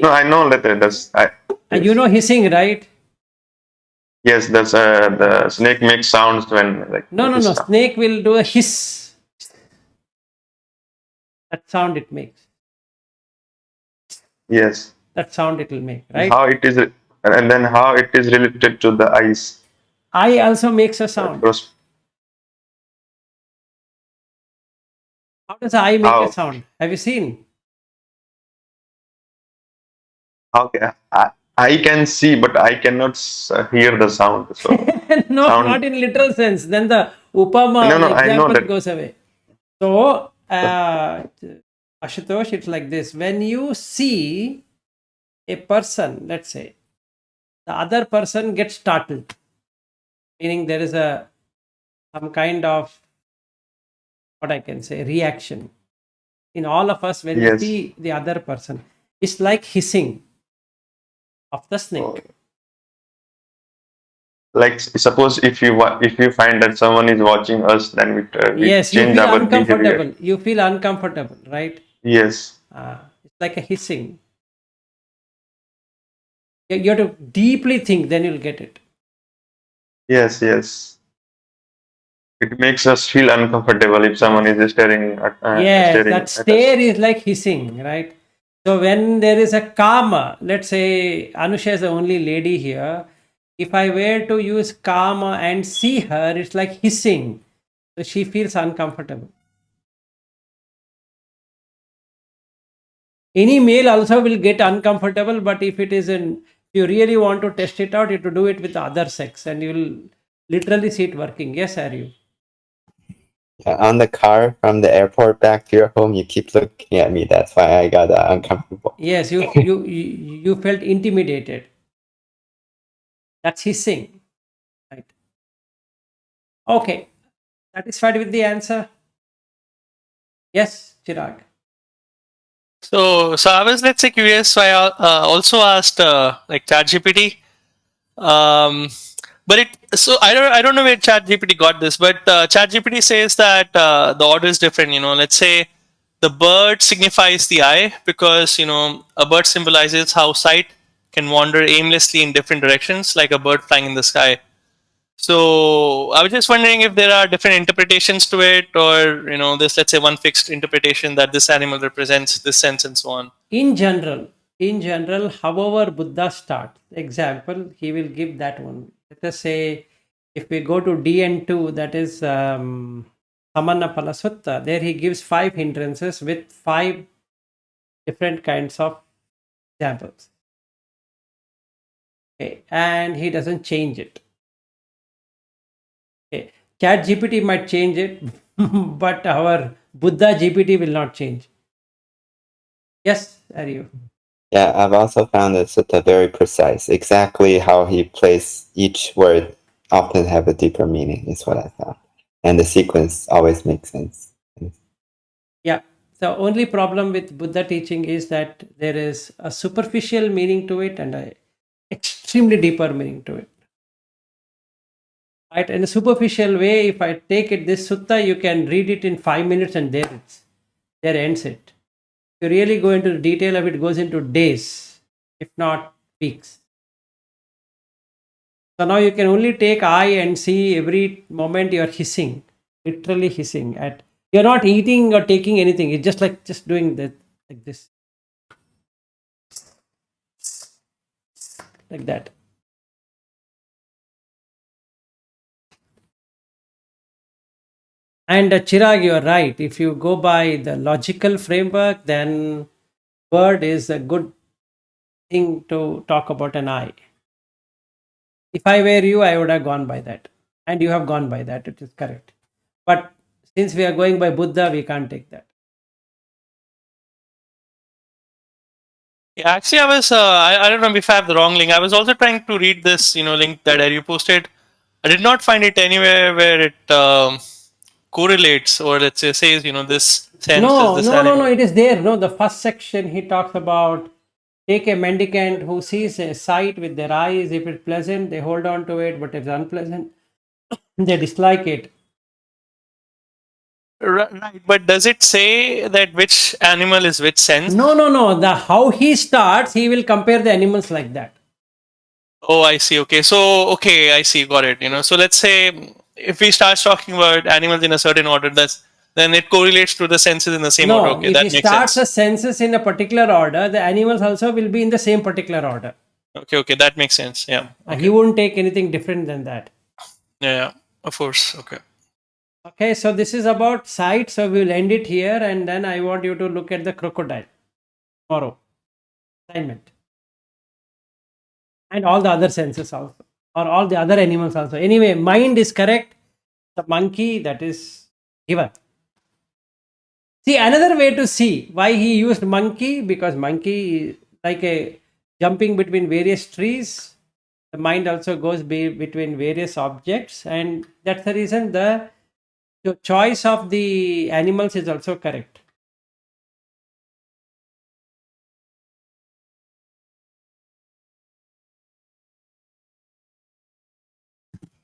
No, eye. I know that that's You yes. know hissing, right? Yes, that's the snake makes sounds when like No, no, hiss no. sound. Snake will do a hiss. That sound it makes. Yes. That sound it will make, And right? how it is and then how it is related to the eyes. Eye also makes a That sound. goes How does eye make a how sound? Have you seen? okay. I can see, but I cannot hear the sound. So No, sound. not in literal sense. Then the upama No, or no, the I know example that. goes away. So, But Ashutosh, it's like this. When you see a person, let's say, the other person gets startled, meaning there is some kind of what I can say, reaction. In all of us, when we Yes. see the other person, it's like hissing of the Oh, snake. like suppose if you find that someone is watching us, then we Yes, you change feel our behavior. uncomfortable. You feel uncomfortable, right? Yes. It's like a hissing. You have to deeply think, then you'll get it. Yes. Yes. It makes us feel uncomfortable if someone Yes. is Yes, staring that at us. stare is like hissing, right? So when there is a karma, let's say Anusha is the only lady here. If I were to use karma and see her, it's like hissing. So she feels uncomfortable. Any male also will get uncomfortable, but if it is in, if you really want to test it out, you have to do it with the other sex and you will literally see it working. Yes, are you? Yeah, on the car from the airport back to your home, you keep looking at me. That's why I got uncomfortable. Yes, you felt intimidated. That's hissing, right? Okay, satisfied with the answer? Yes, Chirag. So I was, let's say, curious. So I also asked like ChatGPT. Um, but I don't know where ChatGPT got this, but ChatGPT says that the order is different. Let's say the bird signifies the eye because a bird symbolizes how sight can wander aimlessly in different directions, like a bird flying in the sky. So I was just wondering if there are different interpretations to it, or this, let's say, one fixed interpretation that this animal represents this sense and so on. In general, however Buddha starts, example, he will give that one. Let us say, if we go to DN2, that is Samanapala Sutta, there he gives 5 hindrances with 5 different kinds of examples. Okay, and he doesn't change it. Okay. Chat GPT might change it, but our Buddha GPT will not change. Yes, are you? Yeah, I've also found the sutta very precise. Exactly how he placed each word often have a deeper meaning, is what I found. And the sequence always makes sense. Yeah. The only problem with Buddha teaching is that there is a superficial meaning to it and a extremely deeper meaning to it. Right? In a superficial way, if I take it this sutta, you can read it in 5 minutes and there ends it. If you really go into the detail of it, it goes into days, if not weeks. So now you can only take eye and see every moment you are hissing, literally hissing at. You're not eating or taking anything. It's just like just doing that, like this, like that. And Chirag, you are right. If you go by the logical framework, then word is a good thing to talk about an eye. If I were you, I would have gone by that. And you have gone by that. It is correct. But since we are going by Buddha, we can't take that. Yeah, actually, I don't know if I have the wrong link. I was also trying to read this, link that you posted. I did not find it anywhere where it correlates, or let's say says, this sense is No, this no, no, no. animal. It is there. No, the first section he talks about take a mendicant who sees a sight with their eyes. If it's pleasant, they hold on to it. But if it's unpleasant, they dislike it. Right, but does it say that which animal is which No, sense? no, no. The how he starts, he will compare the animals like that. Oh, I see. Okay, so okay, I see. Got it. So let's say if we start talking about animals in a certain order, then it correlates to the senses in the same order. No, Okay, if he that makes starts the sense. senses in a particular order, the animals also will be in the same particular order. Okay, that makes sense. Yeah. He Okay. won't take anything different than that. Yeah. Of course. Okay. Okay, so this is about sight. So we'll end it here, and then I want you to look at the crocodile tomorrow assignment and all the other senses also, or all the other animals also. Anyway, mind is correct. The monkey that is given. See, another way to see why he used monkey, because monkey is like a jumping between various trees. The mind also goes between various objects, and that's the reason the So choice of the animals is also correct.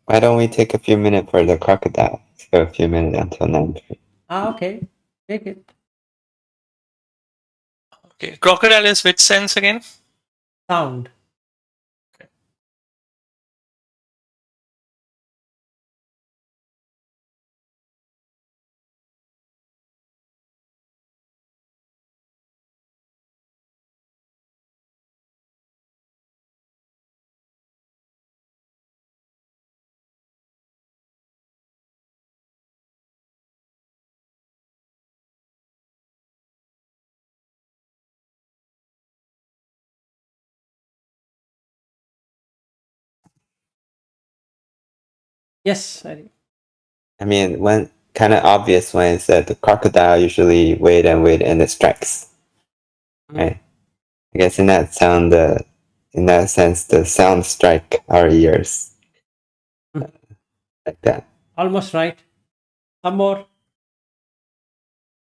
Why don't we take a few minutes for the crocodile? So a few minutes until 9:30. Okay, take it. Okay. Crocodile is which sense again? Sound. Yes, I mean, when kind of obvious when it's that the crocodile usually wait and it strikes, right? I guess in that sense, the sound strike our ears like that. almost right. Some more.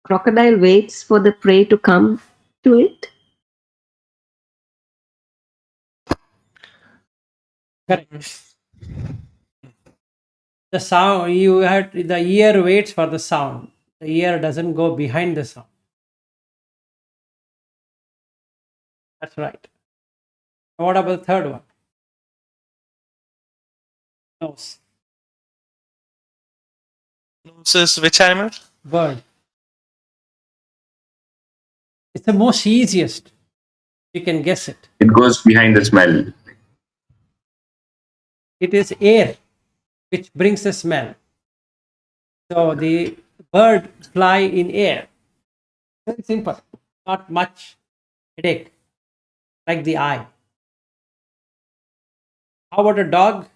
Crocodile waits for the prey to come to it. Correct. The sound you had the ear waits for the sound. The ear doesn't go behind the sound. That's right. What about the third one? Nose. Nose is which animal? Bird. It's the most easiest. You can guess it. It goes behind the smell. It is air which brings the smell. So the bird fly in air. Very simple. Not much headache like the eye. How about a dog?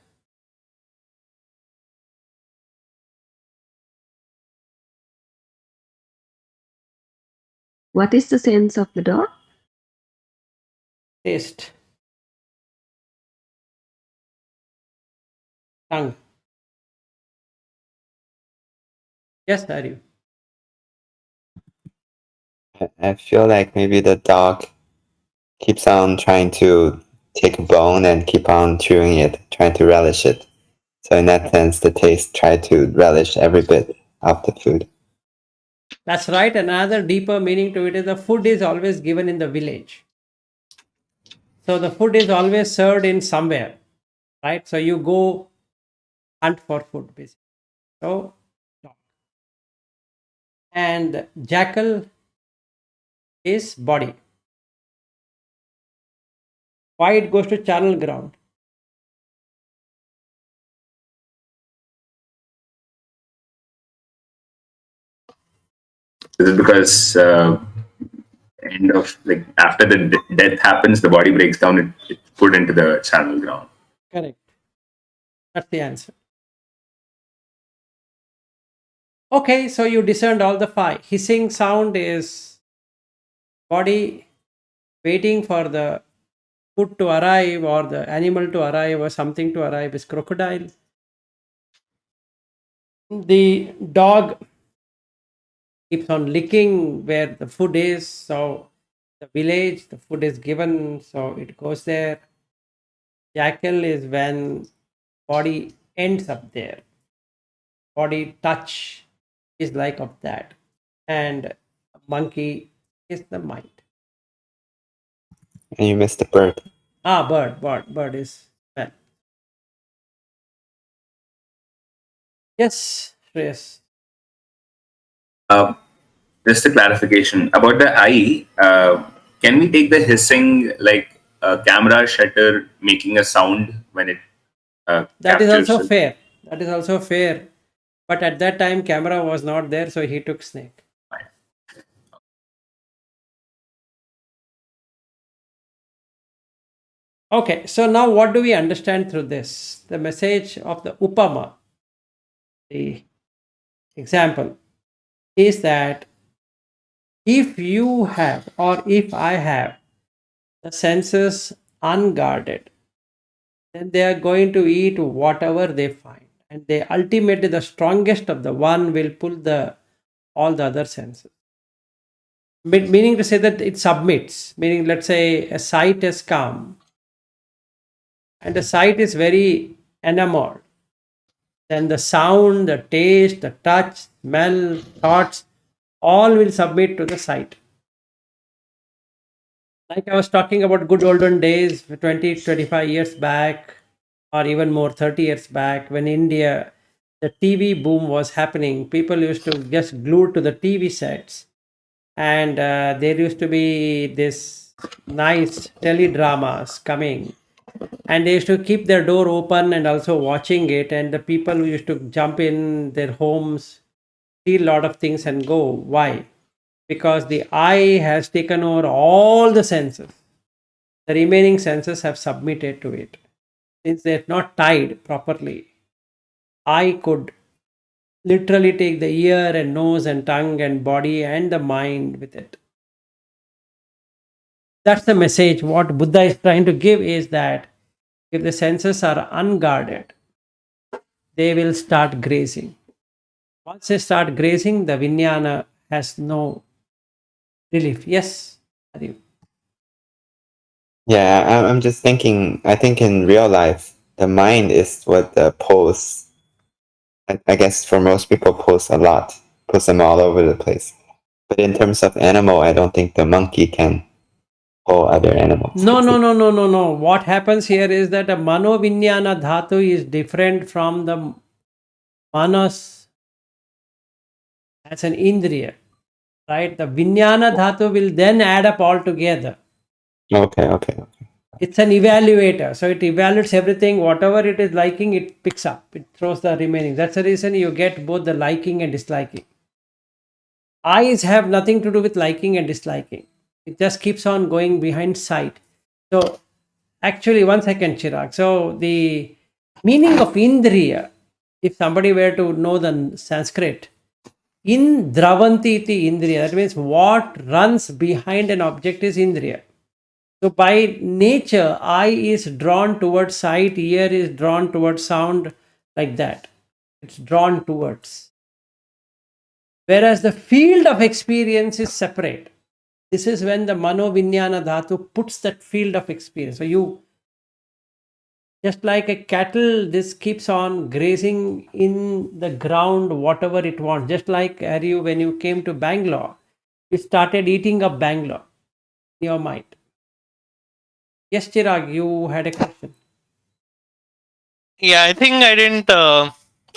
What is the sense of the dog? Taste. Tongue. Yes, Hari. I feel like maybe the dog keeps on trying to take a bone and keep on chewing it, trying to relish it. So in that sense, the taste try to relish every bit of the food. That's right. Another deeper meaning to it is the food is always given in the village. So the food is always served in somewhere, right? So you go hunt for food, basically. So, and jackal is body. Why it goes to channel ground? Is it because end of like after the death happens, the body breaks down, it's put into the channel ground. Correct. That's the answer. Okay, so you discerned all the five. Hissing sound is body waiting for the food to arrive or the animal to arrive or something to arrive is crocodile. The dog keeps on licking where the food is. So the village, the food is given, so it goes there. Jackal is when body ends up there. Body touch is like of that. And monkey is the mind. And you missed the bird. Bird is well. Yes. Uh, just a clarification about the eye. Can we take the hissing like a camera shutter making a sound when it That is captures also it? fair. That is also fair. But at that time, camera was not there, so he took snake. Okay, so now what do we understand through this? The message of the Upama, the example, is that if you have or if I have the senses unguarded, then they are going to eat whatever they find. and they ultimately the strongest of the one will pull the all the other senses. Meaning to say that it submits. Meaning, let's say a sight has come, and the sight is very enamored. Then the sound, the taste, the touch, smell, thoughts, all will submit to the sight. Like I was talking about good olden days, 20, 25 years back, or even more, 30 years back, when India, the TV boom was happening. People used to just glue to the TV sets, and there used to be this nice teledramas coming, and they used to keep their door open and also watching it, and the people who used to jump in their homes, see a lot of things and go. Why? Because the eye has taken over all the senses. The remaining senses have submitted to it. Since they're not tied properly, I could literally take the ear and nose and tongue and body and the mind with it. That's the message. What Buddha is trying to give is that if the senses are unguarded, they will start grazing. Once they start grazing, the vijnana has no relief. Yes, Hariv. Yeah, I'm just thinking, I think in real life, the mind is what pulls, I guess for most people, pulls a lot, pulls them all over the place. But in terms of animal, I don't think the monkey can pull other animals. No, no, no, no, no, no. What happens here is that a mano vijnana dhatu is different from the manas as an indriya, right? The vijnana dhatu will then add up all together. Okay, okay, okay. It's an evaluator, so it evaluates everything. Whatever it is liking, it picks up. It throws the remaining. That's the reason you get both the liking and disliking. Eyes have nothing to do with liking and disliking. It just keeps on going behind sight. So actually, one second, Chirag. So the meaning of indriya, if somebody were to know the Sanskrit, in dravanti iti indriya, that means what runs behind an object is indriya. So by nature, eye is drawn towards sight, ear is drawn towards sound, like that. It's drawn towards. Whereas the field of experience is separate. This is when the mano vijnana dhatu puts that field of experience. So you, just like a cattle, this keeps on grazing in the ground whatever it wants. Just like Harry, when you came to Bangalore, you started eating up Bangalore in your mind. Yes, Chirag, you had a question. Yeah, I think I didn't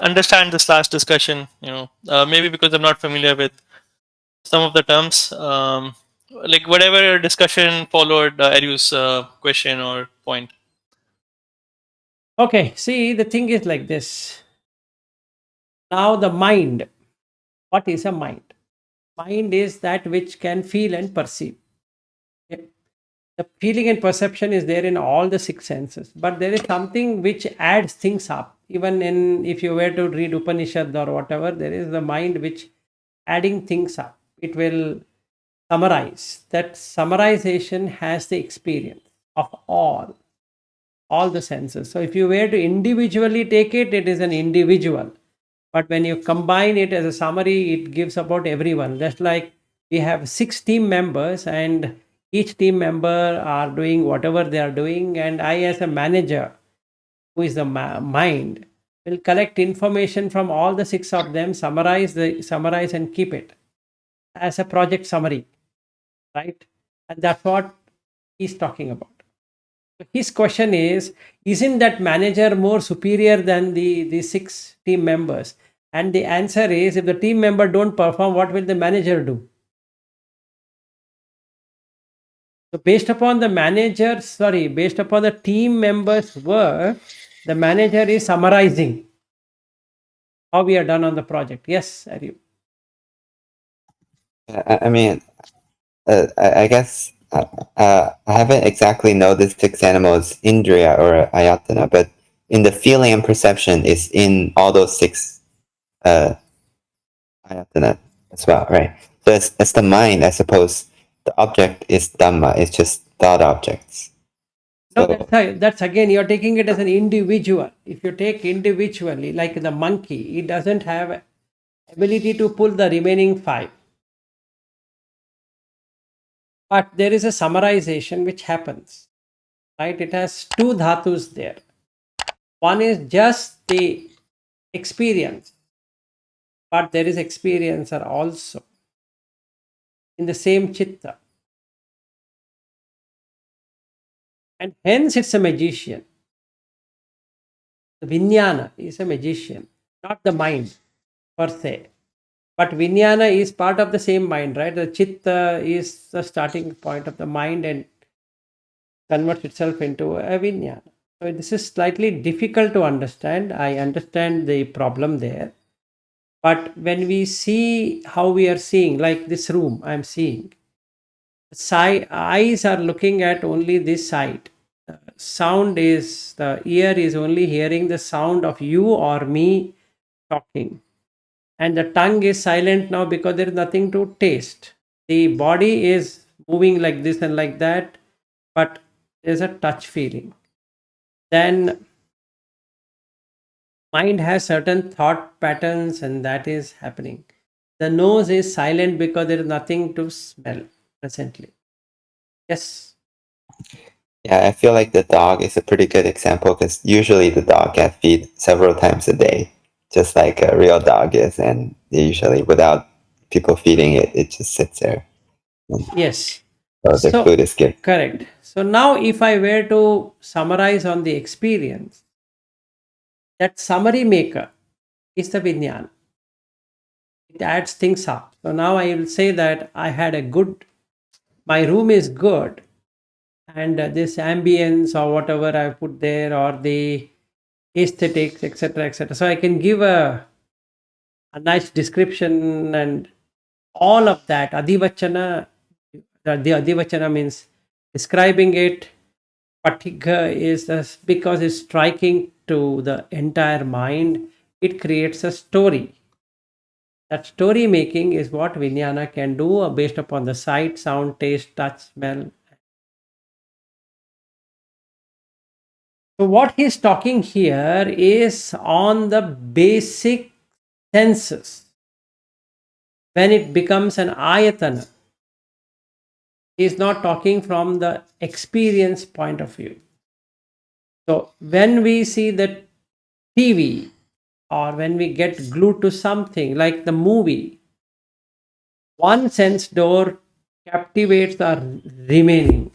understand this last discussion. Maybe because I'm not familiar with some of the terms. Like whatever discussion followed Aryu's question or point. Okay, see, the thing is like this. Now, the mind. What is a mind? Mind is that which can feel and perceive. Okay? The feeling and perception is there in all the six senses, but there is something which adds things up. Even in, if you were to read Upanishad or whatever, there is the mind which adding things up. It will summarize. That summarization has the experience of all the senses. So if you were to individually take it, it is an individual. But when you combine it as a summary, it gives about everyone. Just like we have six team members, and each team member are doing whatever they are doing, and I, as a manager, who is the mind, will collect information from all the six of them, summarize and keep it as a project summary, right? And that's what he's talking about. His question is, isn't that manager more superior than the six team members? And the answer is, if the team member don't perform, what will the manager do? So based upon the based upon the team members' work, the manager is summarizing how we are done on the project. Yes, Aryu. I mean, I guess I haven't exactly know the six animals, Indriya or Ayatana, but in the feeling and perception is in all those six Ayatana as well, right? So it's the mind, I suppose. The object is Dhamma, it's just thought objects. No, So that's again, you're taking it as an individual. If you take individually, like the monkey, it doesn't have ability to pull the remaining five. But there is a summarization which happens, right? It has two dhatus there. One is just the experience, but there is experiencer also in the same chitta. And hence it's a magician. The Vijnana is a magician, not the mind per se. But Vijnana is part of the same mind, right? The chitta is the starting point of the mind and converts itself into a Vijnana. So this is slightly difficult to understand. I understand the problem there. But when we see how we are seeing, like this room, I'm seeing, eyes are looking at only this side. Sound is, the ear is only hearing the sound of you or me talking. And the tongue is silent now because there is nothing to taste. The body is moving like this and like that, but there's a touch feeling. Then mind has certain thought patterns, and that is happening. The nose is silent because there is nothing to smell presently. Yes. yeah, I feel like the dog is a pretty good example because usually the dog gets feed several times a day, just like a real dog is, and usually without people feeding it, it just sits there. Yes. So the So food is given. correct. So now if I were to summarize on the experience, that summary maker is the Vijnana. It adds things up. So now I will say that I had a good, my room is good, and this ambience or whatever I put there, or the aesthetics, etc., etc. So I can give a nice description and all of that. Adivachana, the Adivachana means describing it. Patika is because it's striking to the entire mind. It creates a story. That story making is what Vijnana can do based upon the sight, sound, taste, touch, smell. So, what he's talking here is on the basic senses. When it becomes an ayatana, he's not talking from the experience point of view. So, when we see the TV or when we get glued to something like the movie, one sense door captivates our remaining,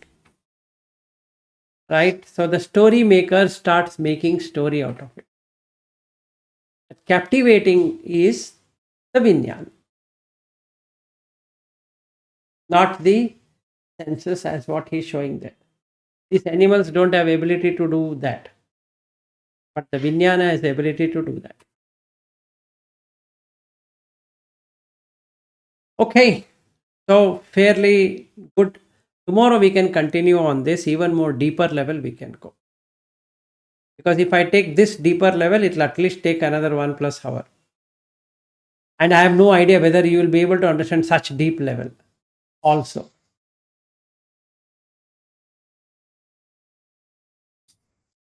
right? So the story maker starts making story out of it. Captivating is the Vinyan, not the senses as what he's showing there. These animals don't have ability to do that, but the Vijnana has the ability to do that. Okay, so fairly good. Tomorrow we can continue on this even more deeper level we can go. Because if I take this deeper level, it will at least take another 1+ hour. And I have no idea whether you will be able to understand such deep level also.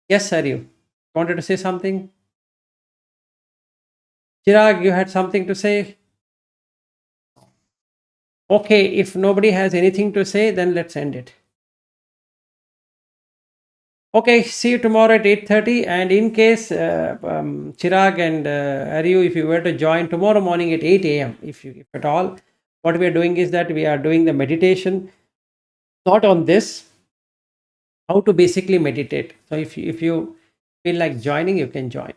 Yes, sir, you wanted to say something? Chirag, you had something to say? Okay, if nobody has anything to say, then let's end it. Okay, see you tomorrow at 8:30. And in case Chirag and Aryu, if you were to join tomorrow morning at 8 a.m., if at all, what we are doing is that we are doing the meditation, not on this, how to basically meditate. So if you feel like joining, you can join.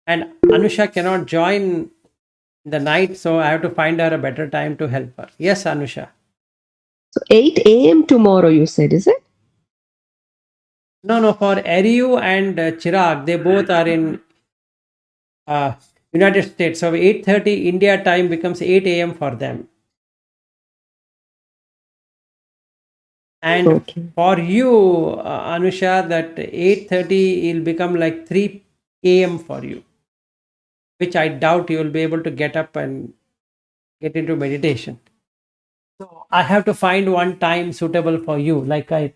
And Anusha cannot join in the night, so I have to find her a better time to help her. Yes, Anusha. So 8 a.m. tomorrow, you said, is it? No, for Ariu and Chirag, they both are in uh, United States. So 8:30 India time becomes 8 a.m. for them. And Okay. for you, Anusha, that 8:30 will become like 3 a.m. for you, which I doubt you will be able to get up and get into meditation. So I have to find one time suitable for you. Like I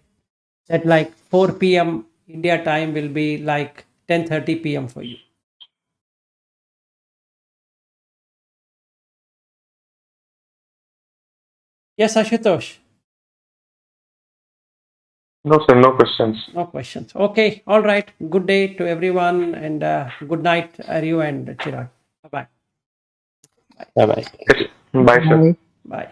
That like 4 p.m. India time will be like 10:30 p.m. for you. Yes, Ashutosh. No, sir, no questions. No questions. Okay. All right. Good day to everyone, and good night, Aryu and Chirag. Bye bye. Bye bye. Yes. Bye, sir. Bye. Bye.